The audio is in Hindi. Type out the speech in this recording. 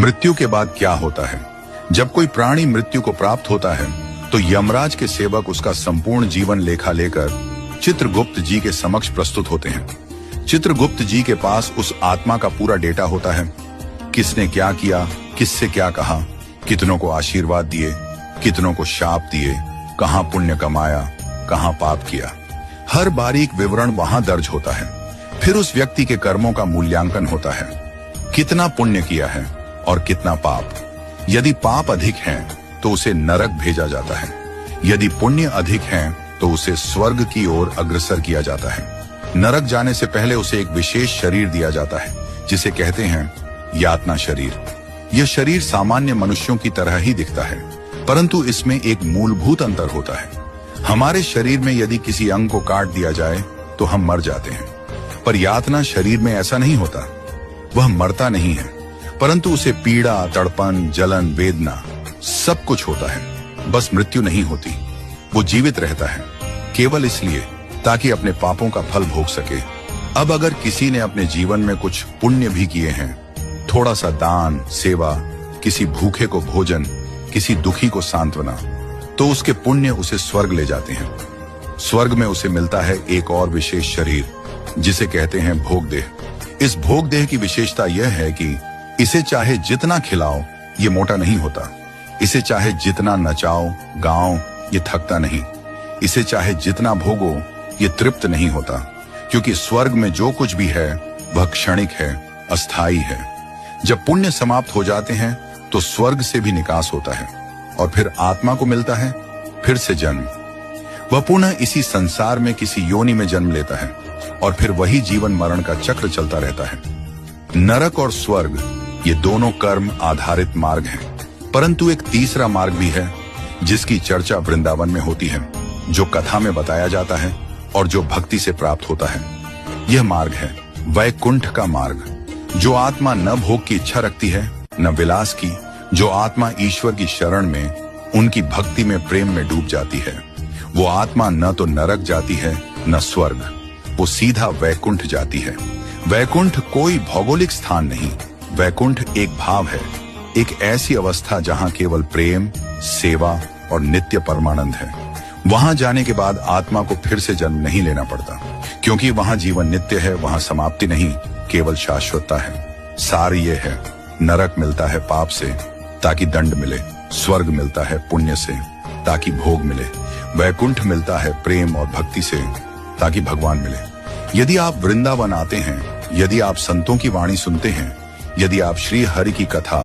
मृत्यु के बाद क्या होता है? जब कोई प्राणी मृत्यु को प्राप्त होता है तो यमराज के सेवक उसका संपूर्ण जीवन लेखा लेकर चित्रगुप्त जी के समक्ष प्रस्तुत होते हैं। चित्रगुप्त जी के पास उस आत्मा का पूरा डेटा होता है। किसने क्या किया, किससे क्या कहा, कितनों को आशीर्वाद दिए, कितनों को शाप दिए, कहां पुण्य कमाया, कहां पाप किया, हर बारीक विवरण वहां दर्ज होता है। फिर उस व्यक्ति के कर्मों का मूल्यांकन होता है, कितना पुण्य किया है और कितना पाप। यदि पाप अधिक हैं तो उसे नरक भेजा जाता है, यदि पुण्य अधिक हैं तो उसे स्वर्ग की ओर अग्रसर किया जाता है। नरक जाने से पहले उसे एक विशेष शरीर दिया जाता है जिसे कहते हैं यातना शरीर। यह शरीर सामान्य मनुष्यों की तरह ही दिखता है, परंतु इसमें एक मूलभूत अंतर होता है। हमारे शरीर में यदि किसी अंग को काट दिया जाए तो हम मर जाते हैं, पर यातना शरीर में ऐसा नहीं होता। वह मरता नहीं है, परंतु उसे पीड़ा, तड़पन, जलन, वेदना सब कुछ होता है, बस मृत्यु नहीं होती। वो जीवित रहता है केवल इसलिए ताकि अपने पापों का फल भोग सके। अब अगर किसी ने अपने जीवन में कुछ पुण्य भी किए हैं, थोड़ा सा दान, सेवा, किसी भूखे को भोजन, किसी दुखी को सांत्वना, तो उसके पुण्य उसे स्वर्ग ले जाते हैं। स्वर्ग में उसे मिलता है एक और विशेष शरीर जिसे कहते हैं भोगदेह। इस भोगदेह की विशेषता यह है कि इसे चाहे जितना खिलाओ ये मोटा नहीं होता, इसे चाहे जितना नचाओ गाओ ये थकता नहीं, इसे चाहे जितना भोगो ये तृप्त नहीं होता, क्योंकि स्वर्ग में जो कुछ भी है वह क्षणिक है, अस्थाई है। जब पुण्य समाप्त हो जाते हैं तो स्वर्ग से भी निकास होता है और फिर आत्मा को मिलता है फिर से जन्म। वह पुनः इसी संसार में किसी योनि में जन्म लेता है और फिर वही जीवन मरण का चक्र चलता रहता है। नरक और स्वर्ग ये दोनों कर्म आधारित मार्ग हैं, परंतु एक तीसरा मार्ग भी है जिसकी चर्चा वृंदावन में होती है, जो कथा में बताया जाता है और जो भक्ति से प्राप्त होता है। यह मार्ग है वैकुंठ का मार्ग। जो आत्मा न भोग की इच्छा रखती है न विलास की, जो आत्मा ईश्वर की शरण में, उनकी भक्ति में, प्रेम में डूब जाती है, वो आत्मा न तो नरक जाती है न स्वर्ग, वो सीधा वैकुंठ जाती है। वैकुंठ कोई भौगोलिक स्थान नहीं, वैकुंठ एक भाव है, एक ऐसी अवस्था जहां केवल प्रेम, सेवा और नित्य परमानंद है। वहां जाने के बाद आत्मा को फिर से जन्म नहीं लेना पड़ता, क्योंकि वहां जीवन नित्य है, वहां समाप्ति नहीं, केवल शाश्वतता है। सार ये है, नरक मिलता है पाप से ताकि दंड मिले, स्वर्ग मिलता है पुण्य से ताकि भोग मिले, वैकुंठ मिलता है प्रेम और भक्ति से ताकि भगवान मिले। यदि आप वृंदावन आते हैं, यदि आप संतों की वाणी सुनते हैं, यदि आप श्री हरि की कथा